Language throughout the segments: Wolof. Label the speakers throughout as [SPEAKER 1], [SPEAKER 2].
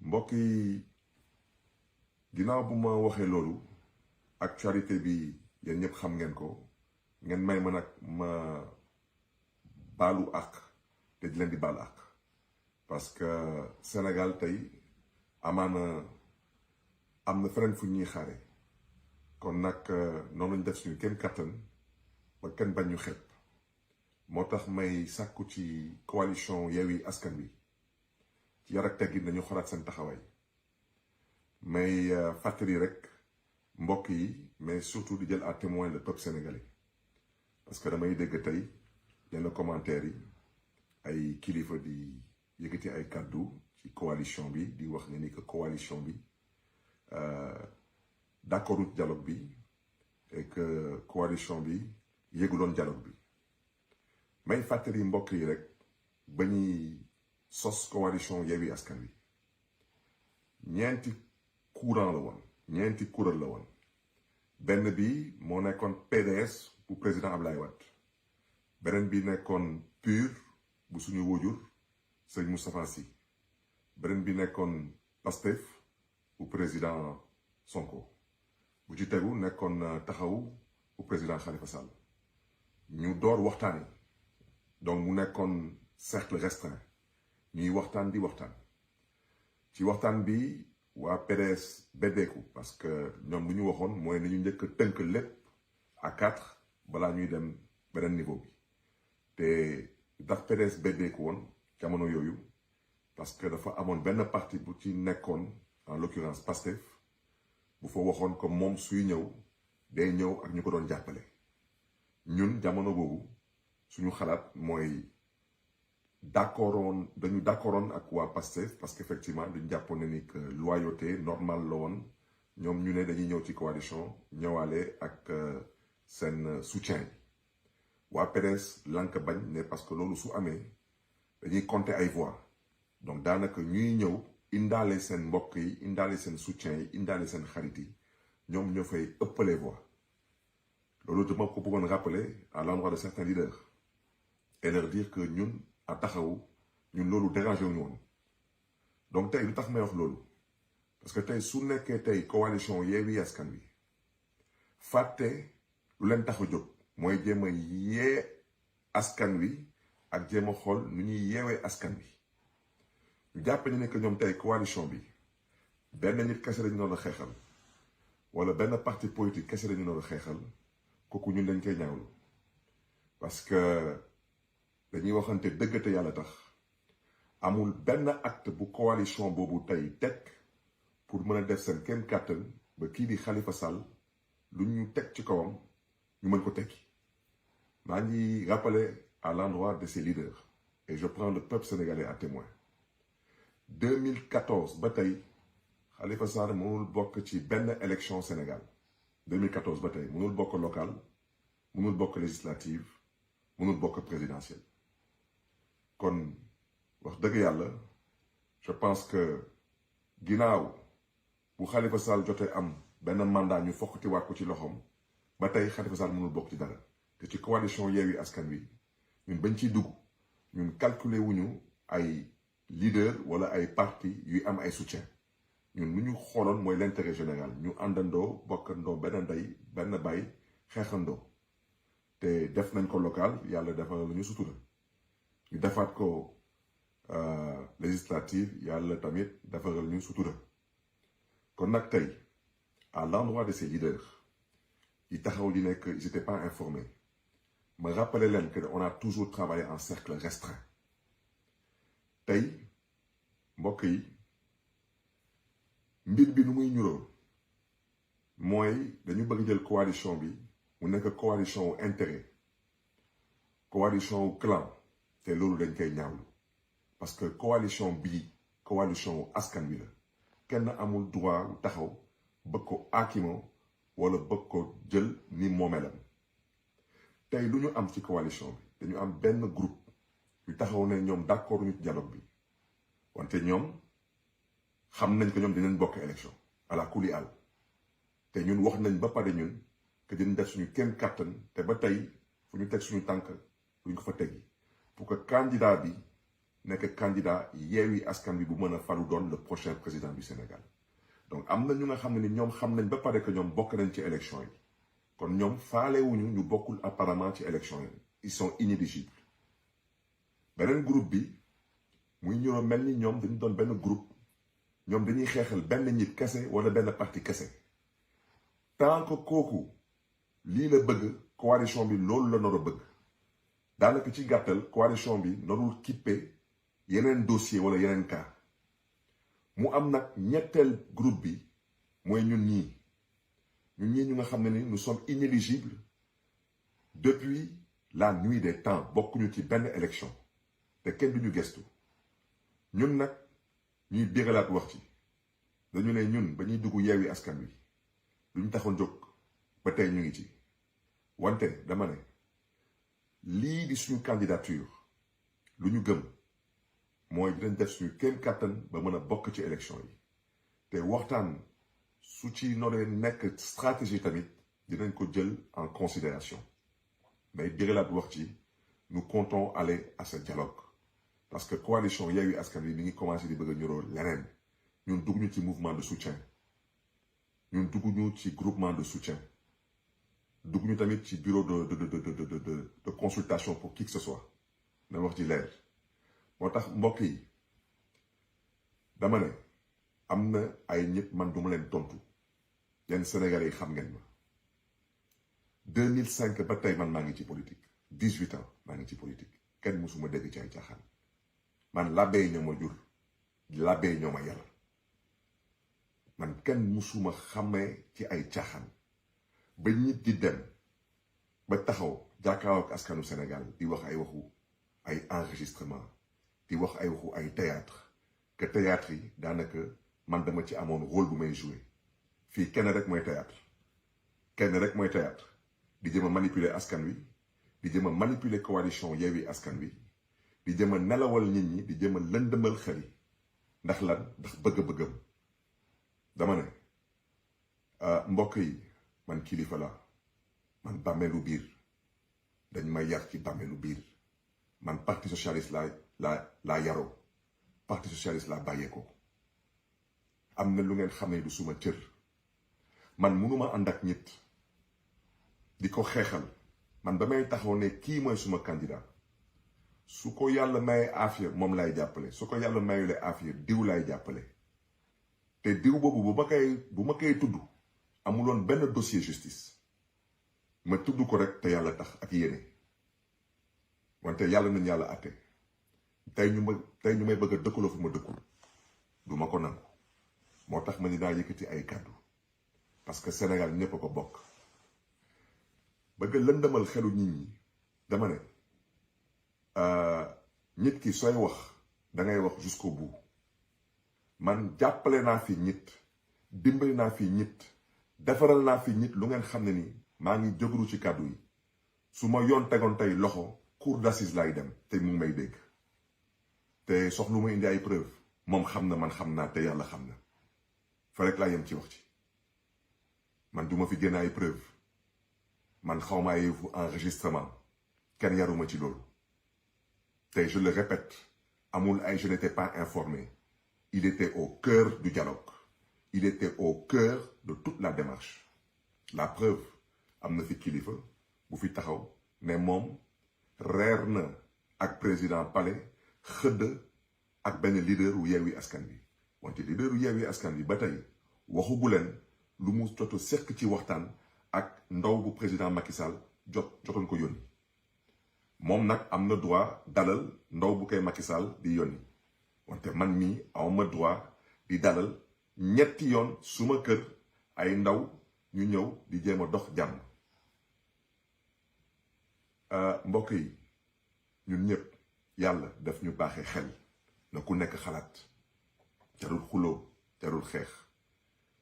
[SPEAKER 1] mbokk yi ginnaaw bu ma waxee loolu actualité bi yéen ñëpp xam ngeen ko ngeen may ma nag ma baalu àq te di leen di baal àq parce que Sénégal tey amaana am na feneen fu ñuy xaare kon nag noonu lañ def suñu kenn kattan ba kenn bañ ñu xeeb moo tax may sàkku ci coalition Yewwi Askan Wi ci yar ak teggin nañu xoolaat seen taxawaay may fàttali rek mbokk yi mais surtout di jël à témoin le peuple sénégalais parce que damay dégg tey yenn commentaires yi ay kilifa di yëkkati ay kàddu ci coalition bi di wax ne ni que coalition bi d'accordu dialogue bi et que coalition bi yëguloon dialogue bi may fàttali mbokk yi rek ba ñuy sos coalition Yewwi Askan Wi ñeenti courant la woon ñeenti kuréel la woon benn bi moo nekkoon PDS bu président Ablaye Wade beneen bi nekkoon PUR bu suñu wóojur sëñ Moustapha Sy beneen bi nekkoon PASTEF bu président Sonko bu ci tegu nekkoon taxawu bu président Khalifa Sall ñu door waxtaan yi donc mu nekkoon cercle restreint ñuy waxtaan di waxtaan ci waxtaan bi waa PDS beddeeku parce que ñoom lu ñu waxoon mooy nañu njëkk a tënk lépp à 4 balaa ñuy dem beneen niveau bi te ndax PDS beddeeku woon jamono yooyu parce que dafa amoon benn parti bu ci nekkoon en l'occurrence PASTEF bu fa waxoon que moom suy ñëw day ñëw ak ñu ko doon jàppale ñun jamono boobu suñu xalaat mooy dañu d'accordoon ak waa PASTEF parce que effectivement duñ jàppoon ne ni que loyauté normale la woon ñoom ñu ne dañuy ñëw ci coalition ñëwaale ak seen soutien yi waa PDS lank bañ ne parce que loolu su amee dañuy compter ay voix donc daanaka ñuy ñëw indaale seen mbokk yi indaale seen soutien yi indaale seen xarit yi ñoom ñoo fay ëppale voix loolu dama ko bëggoon rappeler à l'endroit de certains leaders et leur dire que ñun a taxawu ñun loolu dérangé wuñu woon donc tey lu tax may wax loolu parce que tey su nekkee tey coalition Yewwi Askan Wi fàtte lu leen tax a jóg mooy jéem a yee askan wi ak jéem a xool nu ñuy yeewee askan wi ñu jàpp ni ne que ñoom tey coalition bi benn nit kese lañu doon a xeexal wala benn parti politique kese lañu doon a xeexal kooku ñun dañ koy ñaawlu parce que dañuy waxante dëgg te yàlla tax amul benn acte bu coalition boobu tey teg pour mën a def seen kéem kàttan ba kii di Khalifa Sall lu ñu teg ci kawam ñu mën ko tekki maa ngi rappeler à l'endroit de ses leaders et je prends le peuple sénégalais à témoin 2014 ba tey Khalifa Sall mënul bokk ci benn élection Sénégal 2014 ba tey mënul bokk local mënul bokk législative mënul bokk présidentielle kon wax dëgg yàlla je pense que ginnaaw bu Khalifa Sall jotee am benn mandat ñu fokkatiwaat ko ci loxoom ba tey Khalifa Sall mënul bokk ci dara te ci coalition Yewwi Askan Wi ñun bañ ciy dugg ñun calculer wuñu ay leader wala ay parti yuy am ay soutien ñun lu ñu xooloon mooy l'intérêt général ñu àndandoo bokkandoo benn ndey benn baay xeexandoo te def nañ ko local yàlla defal la ñu sutura ñu defaat ko législative yàlla tamit defaral ñu sutura kon nag tey à l'endroit de ces leaders yi taxaw di nekk ils étaient pas informés ma rappeler leen que on a toujours travaillé en cercle restreint tey mbokk yi mbir bi nu muy ñuroo mooy dañu bëgg jël coalition bi mu nekk coalition wu intérêt coalition wu clan te loolu dañ koy ñaawlu parce que coalition bii coalition wu askan wi la kenn amul droit wu taxaw bëgg ko aakimoo wala bëgg ko jël ni moomelam tey lu ñu am ci coalition bi dañu am benn groupe yu taxaw ne ñoom d'accord ñu ci dialogue bi wante ñoom xam nañ ko ñoom dinañ bokk élection ala kuli àll te ñun wax nañ ba pare ñun que dinañ def suñu kéem kàttan te ba tey fu ñu teg suñu tànk duñ ko fa teggi pour que candidat bi nekk candidat Yewwi Askan Wi bu mën a falu doon le prochain président du Sénégal donc am na ñu nga xam ne ni ñoom xam nañ ba pare que ñoom bokk nañ ci élection yi kon ñoom faalewuñu ñu bokkul apparemment ci élection yi ils sont inéligibles beneen groupe bi muy ñëw mel ni ñoom dañu doon benn groupe ñoom dañuy xeexal benn nit kese wala benn parti kese tant que kooku lii la bëgg coalition bi loolu la nar a bëgg daanaka ci gàttal coalition bi narul kippe yeneen dossier wala yeneen cas mu am nag ñetteel groupe bi mooy ñun ñii ñu nga xam ne ni nous sommes inéligibles depuis la nuit des temps bokkuñu ci benn élection te kenn duñu gestu ñun nag ñuy bégalaat wax ci dañu ne ñun ba ñuy dugg Yewwi Askan Wi lu ñu taxoon jóg ba tey ñu ngi ci wante dama ne lii di suñu candidature lu ñu gëm mooy dinañ def suñu kéem kàttan ba mën a bokk ci élection yi te waxtaan su ci noree nekk stratégie tamit dinañ ko jël en considération mais bégalaat wax ci nous comptons aller à ce dialogue parce que coalition Yewwi Askan Wi mi ngi commencé di bëgg a ñoroo leneen ñun dugg ñu ci mouvement de soutien ñun dugg ñu ci groupement de soutien dugg ñu tamit ci bureau de consultation pour qui que ce soit na wax ji leer moo tax mbokk yi dama ne am na ay ñëpp man duma leen tontu yenn Sénégalais yi xam ngeen ma 2005 ba tey man maa ngi ci politique 18 ans maa ngi ci politique kenn mësuma dégg ci ay caaxaan man labbe yi ñoo ma jur labbe yi ñoo ma yar man kenn mësuma xamee ci ay caaxaan ba nit di dem ba taxaw jàkkaarloo ak askanu Sénégal di wax ay waxu ay enregistrement di wax ay waxu ay théâtre que théâtre yi daanaka man dama ci amoon rôle bu may jouer fii kenn rek mooy théâtre di jëm a manipuler askan wi di jëm a manipuler coalition Yewwi Askan Wi di jëm a nelawal nit ñi di jëm a lëndëmal xel yi ndax lan ndax bëgg-bëggam dama ne mbokk yi man kilifa la man bàmmeelu biir dañ ma yar ci bàmmeelu biir man parti socialiste laa yaroo parti socialiste laa bàyyeekoo am na lu ngeen xam ne du suma cër man mënuma ànd ak nit di ko xeexal man ba may taxaw ne kii mooy suma candidat su ko yàlla mayee affaire moom lay jàppale su ko yàlla mayulee affaire diw lay jàppale te diw boobu bu ma koy tudd amuloon benn dossier justice ma tudd ko rek te yàlla tax ak yéene wante yàlla nañ yàlla àtte tey ñu may bëgg a dëkkaloo fi ma dëkkul du ma ko nangu moo tax ma ni daa yëkkati ay kàddu parce que Sénégal ñépp a ko bokk bëgg lëndëmal xelu nit ñi dama ne nit ki sooy wax dangay wax jusqu'au bout man jàppale naa fi nit dimbali naa fi nit defaral naa fi nit lu ngeen xam ne ni maa ngi jógaru ci kàddu yi su ma yoon tegoon tey loxo cour d'assises lay dem te mu ngi may dégg te soxlu ma indi ay preuve moom xam na man xam naa te yàlla xam na fa rek laa yem ci wax ci man duma fi génne ay preuve man xawma ay enregistrement kenn yaruma ci loolu te je le répète amul ay je n'étais pas informé il était au cœur du dialogue il était au cœur de toute la démarche la preuve am na fi kilifa bu fi taxaw ne moom reer na ak président Palais xëdd ak benn leader wu Yewwi Askan Wi wante leader wu Yewwi Askan Wi ba tey waxugu leen lu mu jotu sekk ci waxtaan ak ndaw bu président Macky Sall jotoon ko yónni moom nag am na droit dalal ndaw bu koy Macky Sall di yónni wante man mii awma droit di dalal ñetti yoon suma kër ay ndaw ñu ñëw di jéem a dox jàmm mbokk yi ñun ñëpp yàlla daf ñu baaxee xel na ku nekk xalaat jarul xuloo jarul xeex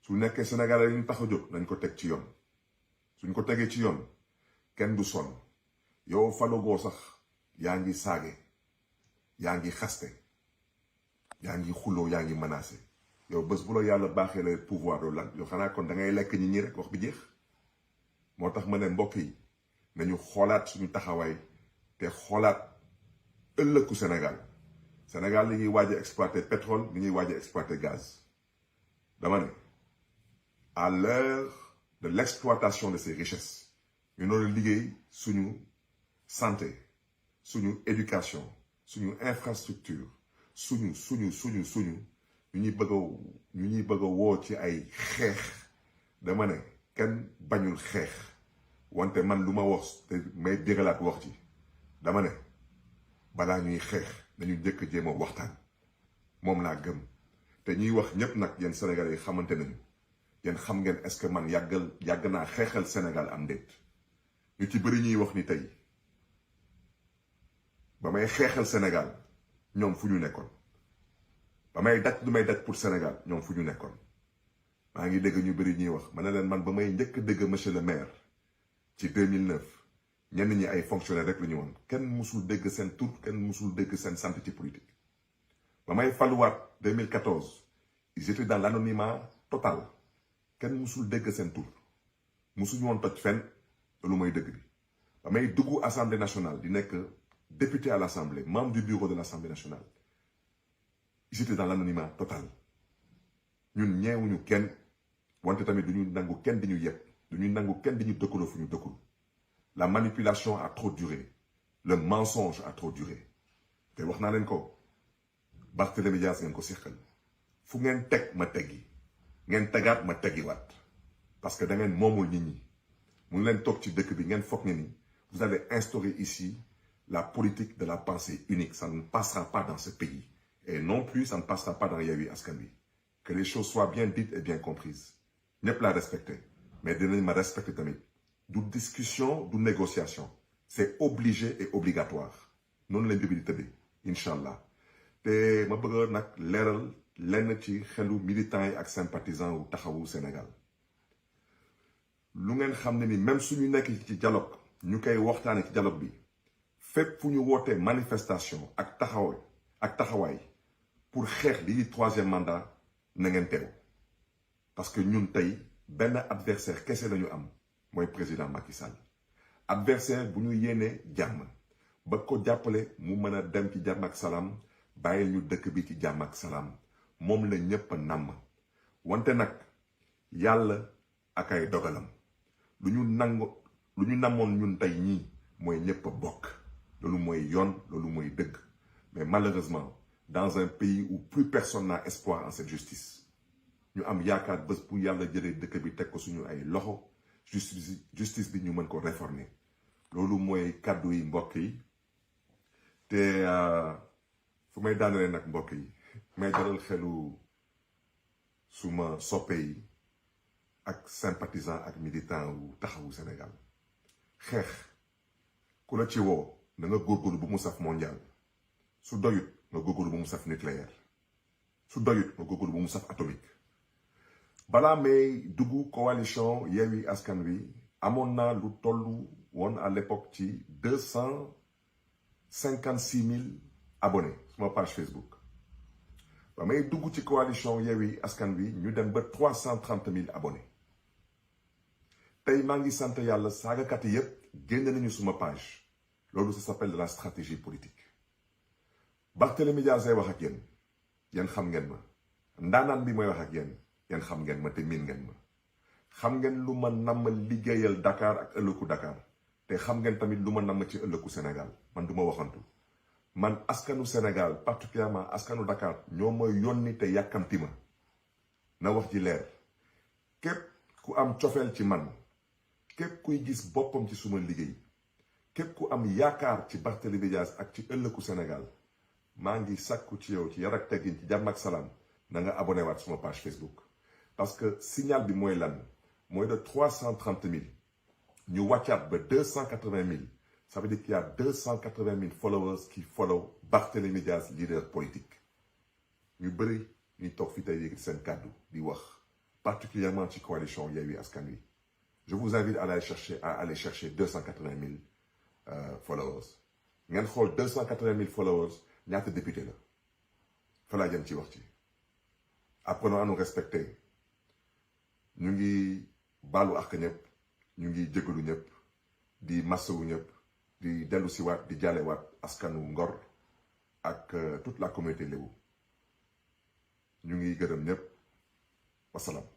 [SPEAKER 1] su nekkee Sénégal yi ñu tax a jóg nañ ko teg ci yoon suñ ko tegee ci yoon kenn du sonn yow falogoo sax yaa ngi saage yaa ngi xaste yaa ngi xuloo yaa ngi menacé yow bés bu la yàlla baaxee la pouvoir loolu lan yow xanaa kon da ngay lekk nit ñi rek wax bi jeex moo tax ma ne mbokk yi nañu xoolaat suñu taxawaay te xoolaat ëllëgu Sénégal Sénégal li ñuy waaj a exploiter pétrole li ñuy waaj a exploiter gaz dama ne à l'heure de l'exploitation de ces richesses ñu doon liggéey suñu santé suñu éducation suñu infrastructure suñu ñu ñuy bëgg a woo ci ay xeex dama ne kenn bañul xeex wante man lu ma wax te may dégalaat wax ci dama ne balaa ñuy xeex dañu njëkk jéem a waxtaan moom laa gëm te ñuy wax ñépp nag yéen Sénégalais yi xamante nañu yéen xam ngeen est-ce que man yàgg naa xeexal Sénégal am déet ñu ci bëri ñuy wax ni tey ba may xeexal Sénégal ñoom fu ñu nekkoon ba may daj lu may daj pour Sénégal ñoom fu ñu nekkoon maa ngi dégg ñu bëri ñuy wax ma ne leen man ba may njëkk dégg monsieur le maire ci 2009 ñenn ñi ay fonctionnaire rek la ñu woon kenn musul dégg seen tur kenn musul dégg seen sant ci politique ba may faluwaat 2014 ils étaient dans l'anonymat total kenn musul dégg seen tur musuñu woon toj fenn lu may dëgg bi ba may dugg assemblée nationale di nekk député à l'assemblée membre du bureau de l'assemblée nationale ils étaient dans l'anonymat total ñun ñeewuñu kenn wante tamit du ñu nangu kenn di ñu yeb du ñu nangu kenn di ñu dëkkaloo fu ñu dëkkul la manipulation a trop duré le mensonge a trop duré te wax naa leen ko Barthélémy Dias ngeen ko seqal fu ngeen teg ma teggi ngeen tegaat ma teggiwaat parce que da ngeen moomul nit ñi mu ngi leen toog ci dëkk bi ngeen foog ne ni vous avez instauré ici la politique de la pensée unique ça ne passera pas dans ce pays et non plus ça ne passera pas dans Yewwi Askan Wi que les choses soient bien dites et bien comprises ñëpp laa respecté mais dinañ ma respecté tamit du discussion du négociation c'est obligé et obligatoire noonu la mbir bi di tëddee incha allah te ma bëgg nag leeral lenn ci xelu militants yi ak sympathisants wu taxawu Sénégal lu ngeen xam ne ni même suñu nekk ci dialogue ñu koy waxtaane ci dialogue bi fépp fu ñu wootee manifestation ak taxawaay pour xeex lii troisième mandat na ngeen teew parce que ñun tey benn adversaire kese lañu am mooy président Macky Sall adversaire bu ñu yéenee jàmm ba ko jàppale mu mën a dem ci jàmm ak salaam bàyyil ñu dëkk bi ci jàmm ak salaam moom la ñëpp a namm wante nag yàlla ak ay dogalam lu ñu namoon ñun tey ñii mooy ñëpp a bokk loolu mooy yoon loolu mooy dëgg mais malheureusement dans un pays où plus personne n'a espoir en cette justice ñu am yaakaar bés bu yàlla jëlee dëkk bi teg ko suñu ay loxo justice bi ñu mën ko réformer loolu mooy kàddu yi mbokk yi te fu may daanalee nag mbokk yi may dalal xelu suma soppe yi ak sympathisant ak militant wu taxawu Sénégal xeex ku la ci woo na nga góorgóorlu bu mu saf mondial su doyut nga góorgóorlu bu mu saf nucléaire su doyut nga góorgóorlu bu mu saf atomique balaa may dugg coalition Yewwi Askan Wi amoon naa lu tollu woon à l'époque ci 256 000 abonnés suma page Facebook ba may dugg ci coalition Yewwi Askan Wi ñu dem ba 330 000 abonnés tey maa ngi sant yàlla saagakat yi yépp génn nañu suma page loolu ça s'appelle de la stratégie politique Barthélémy Dias wax ak yéen xam ngeen ma ndaanaan bi mooy wax ak yéen xam ngeen ma te miin ngeen ma xam ngeen lu ma namm liggéeyal Dakar ak ëllëgu Dakar te xam ngeen tamit lu ma namm ci ëllëgu Sénégal man du ma waxantu man askanu Sénégal particulièrement askanu Dakar ñoo ma yónni te yàkkamti ma na wax ji leer képp ku am cofeel ci man képp kuy gis boppam ci suma liggéey képp ku am yaakaar ci Barthélémy Dias ak ci ëllëgu Sénégal maa ngi sàkku ci yow ci yar ak teggin ci jàmm ak salaam na nga abonné waat suma page Facebook parce que signal bi mooy lan mooy de 330 000 ñu wàccaat ba 280 000 ça veut dire qu'il y a 280 000 followers qui follow Barthélémy Dias leader politique ñu bëri ñu toog fi tey yéegi seen kàddu di wax particulièrement ci coalition Yewwi Askan Wi je vous invite à aller chercher 280 000 followers ngeen xool 280 000 followers ñaata député la fa laa jëm ci wax ci apprenons à nous respecter ñu ngi baalu ak ñëpp ñu ngi jégalu ñëpp di masawu ñëpp di dellu si waat di jaalewaat askanu Ngor ak toute la communauté lébu ñu ngi gërëm ñëpp wasalaam.